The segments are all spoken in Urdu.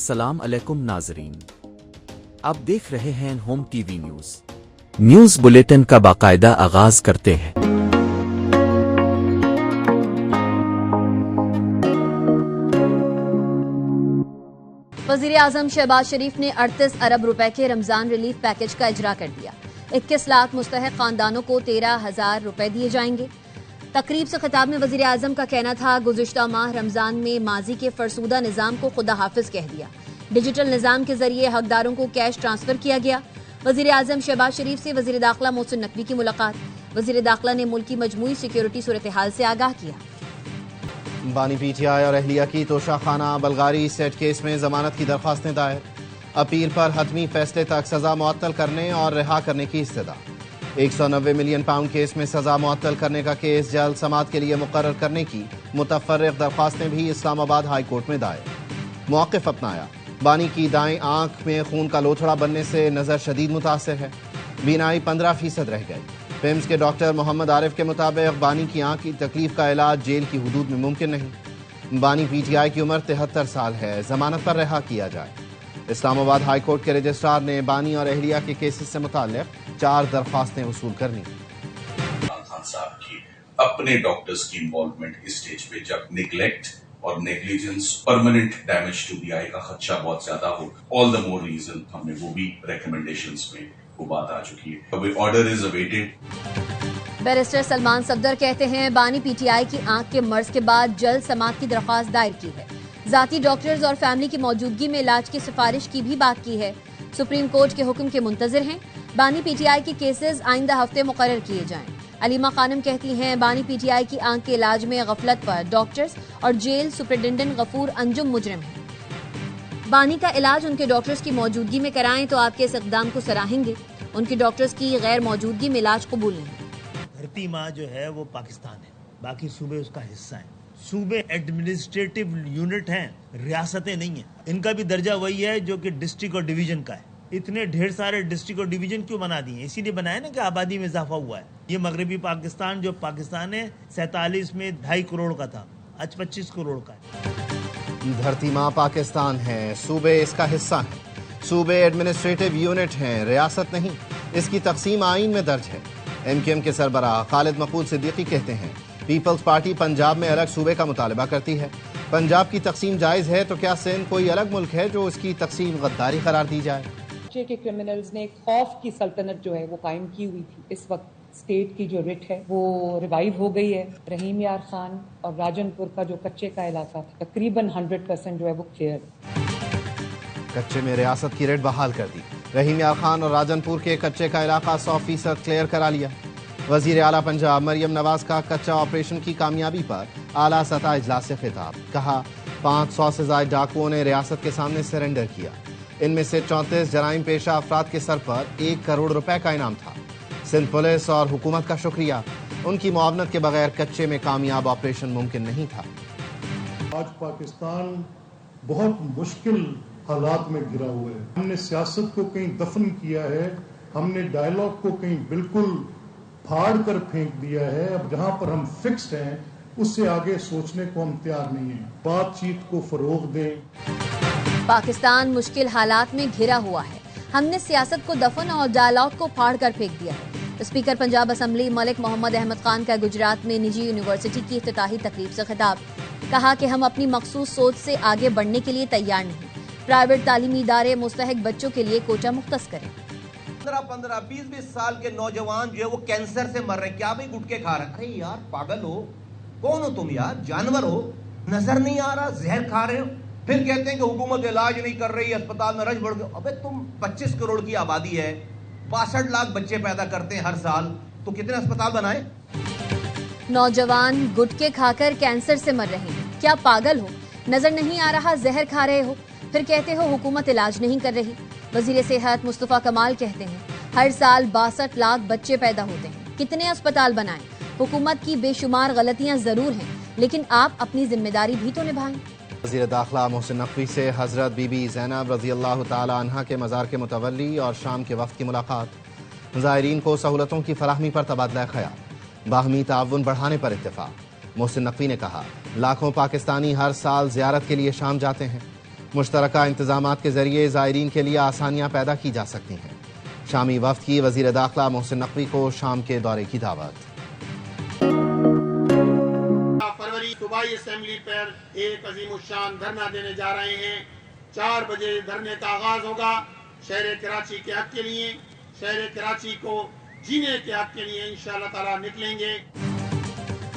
السلام علیکم ناظرین، آپ دیکھ رہے ہیں home T V news bulletin کا باقاعدہ آغاز کرتے ہیں۔ وزیر اعظم شہباز شریف نے 38 ارب روپے کے رمضان ریلیف پیکج کا اجرا کر دیا۔ 21 لاکھ مستحق خاندانوں کو 13,000 روپے دیے جائیں گے۔ تقریب سے خطاب میں وزیر اعظم کا کہنا تھا، گزشتہ ماہ رمضان میں ماضی کے فرسودہ نظام کو خدا حافظ کہہ دیا۔ ڈیجیٹل نظام کے ذریعے حقداروں کو کیش ٹرانسفر کیا گیا۔ وزیر اعظم شہباز شریف سے وزیر داخلہ محسن نقوی کی ملاقات۔ وزیر داخلہ نے ملک کی مجموعی سیکیورٹی صورتحال سے آگاہ کیا۔ بانی پی ٹی آئی اور اہلیہ کی توشہ خانہ بلغاری سیٹ کیس میں ضمانت کی درخواستیں دائر۔ اپیل پر حتمی فیصلے تک سزا معطل کرنے اور رہا کرنے کی استدعا۔ 190 ملین پاؤنڈ کیس میں سزا معطل کرنے کا کیس جلد سماعت کے لیے مقرر کرنے کی متفرق درخواستیں بھی اسلام آباد ہائی کورٹ میں دائر۔ موقف اپنایا، بانی کی دائیں آنکھ میں خون کا لوتھڑا بننے سے نظر شدید متاثر ہے، بینائی 15% رہ گئی۔ پیمز کے ڈاکٹر محمد عارف کے مطابق بانی کی آنکھ کی تکلیف کا علاج جیل کی حدود میں ممکن نہیں۔ بانی پی ٹی آئی کی عمر 73 سال ہے، ضمانت پر رہا کیا جائے۔ اسلام آباد ہائی کورٹ کے رجسٹرار نے بانی اور اہلیہ کے کیسز سے متعلق 4 درخواستیں وصول کر لیں۔ خان صاحب کی اپنے ڈاکٹرز کی انوالومنٹ اس سٹیج پہ جب نیگلیکٹ اور negligence permanent damage to the eye کا خدشہ بہت زیادہ ہو، آل دا مور ریزن ہم نے وہ بھی ریکمنڈیشنز میں وہ بات آ چکی ہے۔ اب order is awaited. Barrister Salman Safdar کہتے ہیں، بانی پی ٹی آئی کی آنکھ کے مرض کے بعد جلد سماعت کی درخواست دائر کی ہے۔ ذاتی ڈاکٹرز اور فیملی کی موجودگی میں علاج کی سفارش کی بھی بات کی ہے۔ سپریم کورٹ کے حکم کے منتظر ہیں۔ بانی پی ٹی آئی کی کیسز آئندہ ہفتے مقرر کیے جائیں۔ علیمہ خانم کہتی ہیں، بانی پی ٹی آئی کی آنکھ کے علاج میں غفلت پر ڈاکٹرز اور جیل سپرنٹنڈنٹ غفور انجم مجرم ہیں۔ بانی کا علاج ان کے ڈاکٹرز کی موجودگی میں کرائیں تو آپ کے اس اقدام کو سراہیں گے۔ ان کے ڈاکٹرز کی غیر موجودگی میں علاج قبول نہیں۔ دھرتی ماں جو ہے وہ پاکستان ہے، باقی صوبے اس کا حصہ ہیں۔ صوبے ایڈمنسٹریٹو یونٹ ہیں، ریاستیں نہیں ہیں۔ ان کا بھی درجہ وہی ہے جو کہ ڈسٹرکٹ اور ڈویژن کا ہے۔ اتنے ڈھیر سارے ڈسٹرکٹ اور ڈویژن کیوں بنا دیے؟ اسی لیے بنایا نا کہ آبادی میں اضافہ ہوا ہے۔ یہ مغربی پاکستان جو پاکستان ہے 47 میں 2.5 کروڑ کا تھا، آج 25 کروڑ کا ہے۔ دھرتی ماں پاکستان ہے، صوبے اس کا حصہ ہیں۔ صوبے ایڈمنسٹریٹو یونٹ ہیں، ریاست نہیں۔ اس کی تقسیم آئین میں درج ہے۔ ایم کیو ایم کے سربراہ خالد مقبول صدیقی کہتے ہیں، پیپلز پارٹی پنجاب میں الگ صوبے کا مطالبہ کرتی ہے۔ پنجاب کی تقسیم جائز ہے تو کیا سندھ کوئی الگ ملک ہے جو اس کی تقسیم غداری قرار دی جائے؟ کے کرمنلز نے خوف کی سلطنت جو ہے وہ قائم کی ہوئی تھی۔ اس وقت اسٹیٹ کی جو رٹ ہے وہ ریوائیو ہو گئی ہے۔ رحیم یار خان اور راجن پور کا جو کچے کا علاقہ تھا تقریباً 100% جو ہے وہ کلیئر ہے۔ کچے میں ریاست کی ریٹ بحال کر دی۔ رحیم یار خان اور راجن پور کے کچے کا علاقہ 100% کلیئر کرا لیا۔ وزیر اعلیٰ پنجاب مریم نواز کا کچا آپریشن کی کامیابی پر اعلیٰ سطح اجلاس سے خطاب۔ کہا، 500 سے زائد ڈاکوؤں نے ریاست کے سامنے سرنڈر کیا۔ ان میں سے 34 جرائم پیشہ افراد کے سر پر 1 کروڑ روپے کا انعام تھا۔ سندھ پولیس اور حکومت کا شکریہ، ان کی معاونت کے بغیر کچے میں کامیاب آپریشن ممکن نہیں تھا۔ آج پاکستان بہت مشکل حالات میں گھرا ہوا ہے۔ ہم نے سیاست کو کہیں دفن کیا ہے، ہم نے ڈائیلاگ کو کہیں بالکل پھاڑ کر پھینک دیا ہے۔ اب جہاں پر ہم فکسڈ ہیں اس سے آگے سوچنے کو ہم تیار نہیں ہیں۔ بات چیت کو فروغ دیں۔ پاکستان مشکل حالات میں گھرا ہوا ہے، ہم نے سیاست کو دفن اور ڈائیلاگ کو پھاڑ کر پھینک دیا ہے۔ اسپیکر پنجاب اسمبلی ملک محمد احمد خان کا گجرات میں نجی یونیورسٹی کی افتتاحی تقریب سے خطاب۔ کہا کہ ہم اپنی مخصوص سوچ سے آگے بڑھنے کے لیے تیار نہیں۔ پرائیویٹ تعلیمی ادارے مستحق بچوں کے لیے کوٹہ مختص کریں۔ 15 20 سال کے نوجوان جو ہے وہ کینسر سے مر رہے ہیں۔ کیا بھائی گٹکے کھا رہے ہیں؟ ارے یار پاگل ہو، کون ہو تم یار؟ جانور ہو؟ نظر نہیں آ رہا؟ زہر کھا رہے ہو؟ پھر کہتے ہیں کہ حکومت علاج نہیں کر رہی، اسپتال میں رش بڑھ گئے۔ ابے تم 25 کروڑ کی آبادی ہے، 62 لاکھ بچے پیدا کرتے ہیں ہر سال، تو کتنے اسپتال بنائے؟ نوجوان گٹکے کھا کر کینسر سے مر رہے ہیں، کیا پاگل ہو؟ نظر نہیں آ رہا؟ زہر کھا رہے ہو؟ پھر کہتے ہو حکومت علاج نہیں کر رہی۔ وزیر صحت مصطفیٰ کمال کہتے ہیں، ہر سال 62 لاکھ بچے پیدا ہوتے ہیں، کتنے اسپتال بنائیں؟ حکومت کی بے شمار غلطیاں ضرور ہیں، لیکن آپ اپنی ذمہ داری بھی تو نبھائیں۔ وزیر داخلہ محسن نقوی سے حضرت بی بی زینب رضی اللہ تعالی عنہا کے مزار کے متولی اور شام کے وفد کی ملاقات۔ زائرین کو سہولتوں کی فراہمی پر تبادلہ خیال، باہمی تعاون بڑھانے پر اتفاق۔ محسن نقوی نے کہا، لاکھوں پاکستانی ہر سال زیارت کے لیے شام جاتے ہیں۔ مشترکہ انتظامات کے ذریعے زائرین کے لیے آسانیاں پیدا کی جا سکتی ہیں۔ شامی وفد کی وزیر داخلہ محسن نقوی کو شام کے دورے کی دعوت۔ فروری صوبائی اسمبلی پر ایک عظیم الشان دھرنا دینے جا رہے ہیں۔ 4 بجے دھرنے کا آغاز ہوگا۔ شہر کراچی کے حق کے لیے، شہر کراچی کو جینے کے حق کے لیے انشاءاللہ تعالی نکلیں گے۔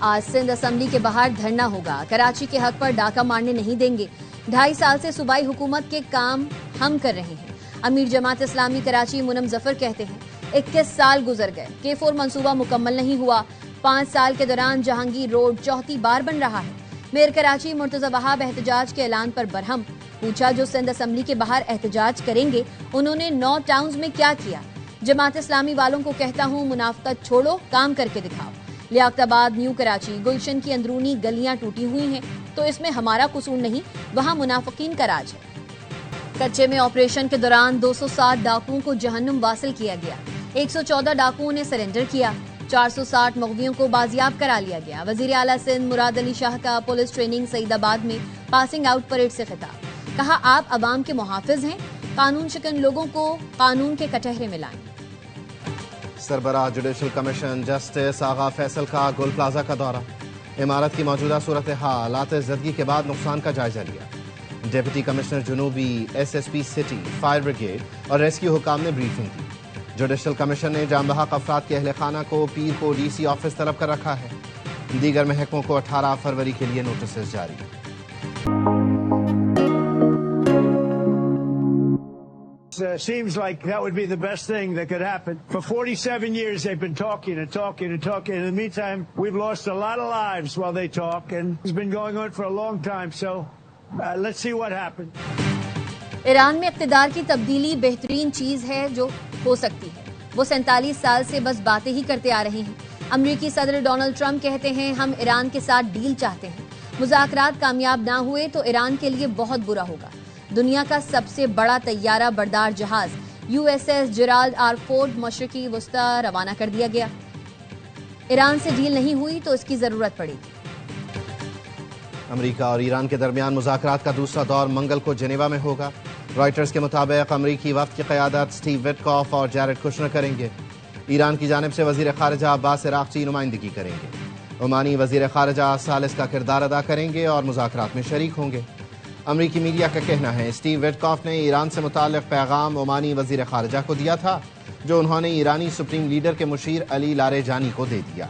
آج سندھ اسمبلی کے باہر دھرنا ہوگا۔ کراچی کے حق پر ڈاکہ مارنے نہیں دیں گے۔ 2.5 سال سے صوبائی حکومت کے کام ہم کر رہے ہیں۔ امیر جماعت اسلامی کراچی منم ظفر کہتے ہیں 21 سال گزر گئے، K4 منصوبہ مکمل نہیں ہوا۔ 5 سال کے دوران جہانگیر روڈ 4تھی بار بن رہا ہے۔ میئر کراچی مرتضی وہاب احتجاج کے اعلان پر برہم، پوچھا جو سندھ اسمبلی کے باہر احتجاج کریں گے انہوں نے 9 ٹاؤنز میں کیا کیا؟ جماعت اسلامی والوں کو کہتا ہوں منافقت چھوڑو، کام کر کے دکھاؤ۔ لیاقت آباد، نیو کراچی، گلشن کی اندرونی گلیاں ٹوٹی ہوئی ہیں تو اس میں ہمارا قصور نہیں، وہاں منافقین کا راج ہے۔ کچے میں آپریشن کے دوران 260 ڈاکوؤں کو جہنم واصل کیا گیا۔ 114 ڈاکوؤں نے سرنڈر کیا، 460 مغویوں کو بازیاب کرا لیا گیا۔ وزیر اعلیٰ سندھ مراد علی شاہ کا پولیس ٹریننگ سعید آباد میں پاسنگ آؤٹ پریڈ سے خطاب، کہا آپ عوام کے محافظ ہیں، قانون شکن لوگوں کو قانون کے کٹہرے میں لائیں۔ سربراہ جوڈیشل کمیشن جسٹس آغا فیصل کا گول پلازا کا دورہ، عمارت کی موجودہ صورتحال، آتش زدگی کے بعد نقصان کا جائزہ لیا۔ ڈپٹی کمشنر جنوبی، SSP سٹی، فائر بریگیڈ اور ریسکیو حکام نے بریفنگ دی۔ جوڈیشل کمیشن نے جان بحق افراد کے اہل خانہ کو پیر کو DC آفس طلب کر رکھا ہے۔ دیگر محکموں کو 18 فروری کے لیے نوٹسز جاری۔ Seems like that would be the best thing that could happen. For 47 years they've been talking and talking and talking. In the meantime, we've lost a lot of lives while they talk, and it's been going on for a long time. So let's see what happens. Iran میں اقتدار کی تبدیلی بہترین چیز ہے جو ہو سکتی ہے۔ وہ 47 سال سے بس باتیں ہی کرتے آ رہے ہیں۔ امریکی صدر ڈونلڈ ٹرمپ کہتے ہیں ہم ایران کے ساتھ ڈیل چاہتے ہیں۔ مذاکرات کامیاب نہ ہوئے تو ایران کے لیے بہت برا ہوگا۔ دنیا کا سب سے بڑا طیارہ بردار جہاز USS جیرالڈ آر فورڈ مشرقی وسطی روانہ کر دیا گیا۔ ایران سے ڈیل نہیں ہوئی تو اس کی ضرورت پڑے گی۔ امریکہ اور ایران کے درمیان مذاکرات کا دوسرا دور منگل کو جنیوا میں ہوگا۔ رائٹرز کے مطابق امریکی وفد کی قیادت سٹیو وٹکاف اور جیرڈ کشنر کریں گے۔ ایران کی جانب سے وزیر خارجہ عباس عراقچی نمائندگی کریں گے۔ عمانی وزیر خارجہ ثالث کا کردار ادا کریں گے اور مذاکرات میں شریک ہوں گے۔ امریکی میڈیا کا کہنا ہے سٹیو وٹکاف نے ایران سے متعلق پیغام عمانی وزیر خارجہ کو دیا تھا جو انہوں نے ایرانی سپریم لیڈر کے مشیر علی لاریجانی کو دے دیا۔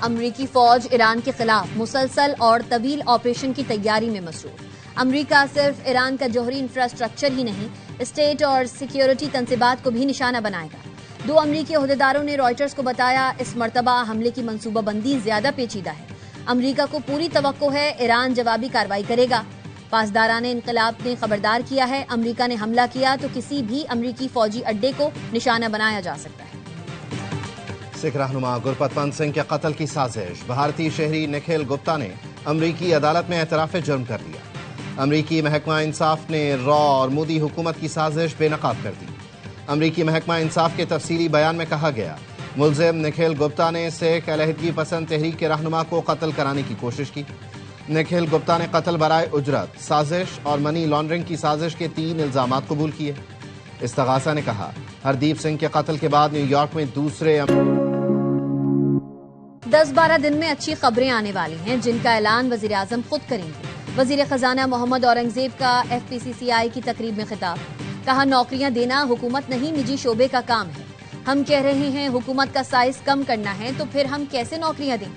امریکی فوج ایران کے خلاف مسلسل اور طویل آپریشن کی تیاری میں مصروف۔ امریکہ صرف ایران کا جوہری انفراسٹرکچر ہی نہیں، اسٹیٹ اور سیکیورٹی تنصیبات کو بھی نشانہ بنائے گا۔ 2 امریکی عہدیداروں نے رائٹرز کو بتایا اس مرتبہ حملے کی منصوبہ بندی زیادہ پیچیدہ ہے۔ امریکہ کو پوری توقع ہے ایران جوابی کارروائی کرے گا۔ پاسداران انقلاب نے خبردار کیا ہے امریکہ نے حملہ کیا تو کسی بھی امریکی فوجی اڈے کو نشانہ بنایا جا سکتا ہے۔ سکھ رہنما گرپت پنت سنگھ کے قتل کی سازش، بھارتی شہری نکھل گپتا نے امریکی عدالت میں اعتراف جرم کر دیا۔ امریکی محکمہ انصاف نے را اور مودی حکومت کی سازش بے نقاب کر دی۔ امریکی محکمہ انصاف کے تفصیلی بیان میں کہا گیا ملزم نکھل گپتا نے سکھ علیحدگی پسند تحریک کے رہنما کو قتل کرانے کی کوشش کی۔ نکھل گپتا نے قتل برائے اجرت، سازش اور منی لانڈرنگ کی سازش کے 3 الزامات قبول کیے۔ استغاثہ نے کہا ہردیپ سنگھ کے قتل کے بعد نیو یارک میں دوسرے 10-12 دن میں اچھی خبریں آنے والی ہیں جن کا اعلان وزیر اعظم خود کریں گے۔ وزیر خزانہ محمد اورنگزیب کا FPCCI کی تقریب میں خطاب، کہا نوکریاں دینا حکومت نہیں نجی شعبے کا کام ہے۔ ہم کہہ رہے ہیں حکومت کا سائز کم کرنا ہے تو پھر ہم کیسے نوکریاں دیں؟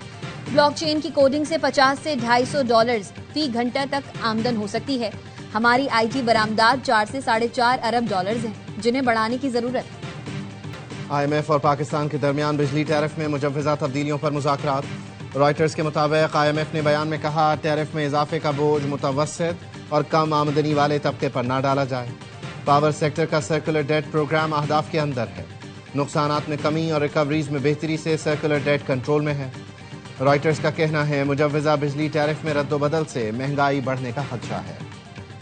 بلاک چین کی کوڈنگ سے $50 سے $250 فی گھنٹہ تک آمدن ہو سکتی ہے۔ ہماری IT برآمدات 4 سے $4.5 ارب ہیں جنہیں بڑھانے کی ضرورت ہے۔ IMF اور پاکستان کے درمیان بجلی ٹیرف میں مجوزہ تبدیلیوں پر مذاکرات۔ رائٹرز کے مطابق IMF نے بیان میں کہا ٹیرف میں اضافے کا بوجھ متوسط اور کم آمدنی والے طبقے پر نہ ڈالا جائے۔ پاور سیکٹر کا سرکولر ڈیٹ پروگرام اہداف کے اندر ہے۔ نقصانات میں کمی اور ریکوریز میں بہتری سے سرکولر ڈیٹ کنٹرول میں ہے۔ رائٹرز کا کہنا ہے مجوزہ بجلی ٹیرف میں رد و بدل سے مہنگائی بڑھنے کا خدشہ ہے۔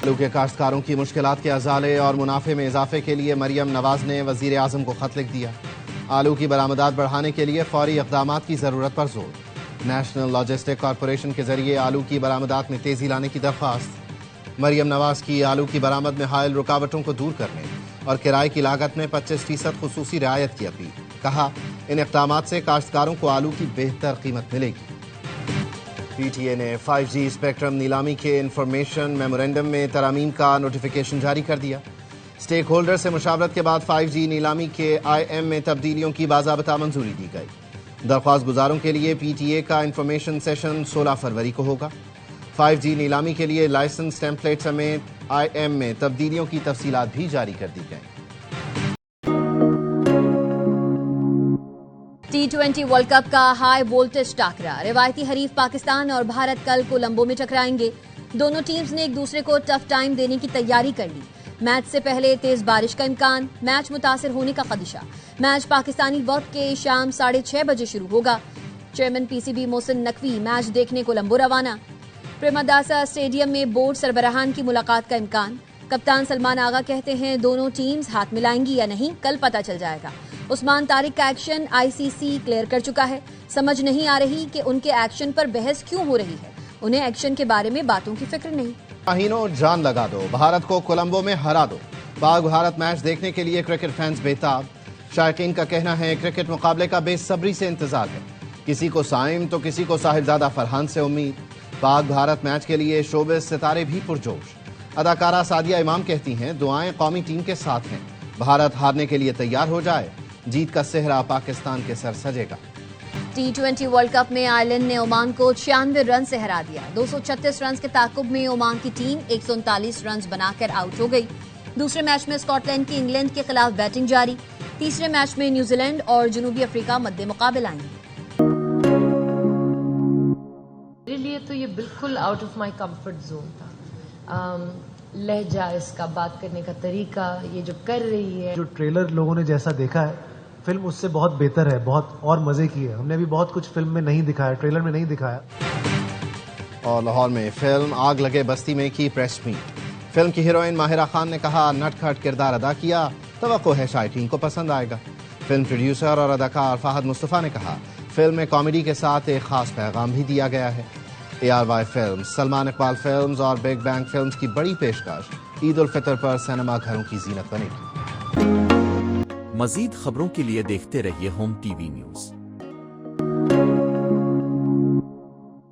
آلو کے کاشتکاروں کی مشکلات کے ازالے اور منافع میں اضافے کے لیے مریم نواز نے وزیر اعظم کو خط لکھ دیا۔ آلو کی برآمدات بڑھانے کے لیے فوری اقدامات کی ضرورت پر زور۔ نیشنل لاجسٹک کارپوریشن کے ذریعے آلو کی برآمدات میں تیزی لانے کی درخواست۔ مریم نواز کی آلو کی برآمد میں حائل رکاوٹوں کو دور کرنے اور کرائے کی لاگت میں 25% خصوصی رعایت کی اپیل. کہا ان اقدامات سے کاشتکاروں کو آلو کی بہتر قیمت ملے گی. پی ٹی اے نے 5G اسپیکٹرم نیلامی کے انفارمیشن میمورینڈم میں ترامیم کا نوٹیفیکیشن جاری کر دیا. اسٹیک ہولڈر سے مشاورت کے بعد 5G نیلامی کے IM میں تبدیلیوں کی باضابطہ منظوری دی گئی. درخواست گزاروں کے لیے پی ٹی اے کا انفارمیشن سیشن 16 فروری کو ہوگا. 5G نیلامی کے لیے لائسنس ٹیمپلیٹ سمیت IM میں تبدیلیوں کی تفصیلات بھی جاری کر دی گئیں. T20 ورلڈ کپ کا ہائی وولٹیج ٹاکرا. روایتی حریف پاکستان اور بھارت کل کولمبو میں ٹکرائیں گے. دونوں ٹیمز نے ایک دوسرے کو ٹف ٹائم دینے کی تیاری کر لی. میچ سے پہلے تیز بارش کا امکان, میچ متاثر ہونے کا خدشہ. میچ پاکستانی وقت کے شام 6:30 بجے شروع ہوگا. Chairman PCB Mohsin Naqvi match دیکھنے کولمبو روانہ. پریماداسا اسٹیڈیم میں بورڈ سربراہان کی ملاقات کا امکان. کپتان سلمان آغا کہتے ہیں دونوں ٹیمز ہاتھ ملائیں گی یا نہیں کل پتہ چل جائے گا. عثمان طارق کا ایکشن ICC کلیئر کر چکا ہے. سمجھ نہیں آ رہی کہ ان کے ایکشن پر بحث کیوں ہو رہی ہے. انہیں ایکشن کے بارے میں باتوں کی فکر نہیں. ماہینوں جان لگا دو, بھارت کو کولمبو میں ہرا دو. پاک بھارت میچ دیکھنے کے لیے کرکٹ فینس بےتاب. شائقین کا کہنا ہے کرکٹ مقابلے کا بے صبری سے انتظار ہے. کسی کو سائم تو کسی کو صاحبزادہ فرحان سے امید. پاک بھارت میچ کے لیے شوبز ستارے بھی پرجوش. اداکارہ سعدیہ امام کہتی ہیں دعائیں قومی ٹیم کے ساتھ ہیں. بھارت ہارنے کے لیے تیار ہو جائے, جیت کا صحرا پاکستان کے سر سجے گا. T20 ورلڈ کپ میں آئرلینڈ نے عمان کو 96 رن سے ہرا دیا. 236 رنز کے تعاقب میں عمان کی ٹیم 139 رنز بنا کر آؤٹ ہو گئی. دوسرے میچ میں اسکاٹ لینڈ کی انگلینڈ کے خلاف بیٹنگ جاری. تیسرے میچ میں نیوزی لینڈ اور جنوبی افریقہ مد مقابل آئیں گے. میرے لیے تو یہ بالکل out of my comfort zone تھا. لہجہ اس کا, بات کرنے کا طریقہ, یہ جو کر رہی ہے. جو ٹریلر لوگوں نے جیسا دیکھا ہے فلم اس سے بہت بہتر ہے, بہت اور مزے کی ہے. ہم نے ابھی بہت کچھ فلم میں نہیں دکھایا, ٹریلر میں نہیں دکھایا. اور لاہور میں فلم آگ لگے بستی میں کی پریس میٹ. فلم کی ہیروئن ماہرہ خان نے کہا نٹ کھٹ کردار ادا کیا, توقع ہے شائقین کو پسند آئے گا. فلم پروڈیوسر اور اداکار فہد مصطفیٰ نے کہا فلم میں کامیڈی کے ساتھ ایک خاص پیغام بھی دیا گیا ہے. ARY films, Salman Iqbal films اور بگ بینگ فلمز کی بڑی پیشکش عید الفطر پر سینما گھروں کی زینت بنے گی. مزید خبروں کے لیے دیکھتے رہیے ہوم ٹی وی نیوز.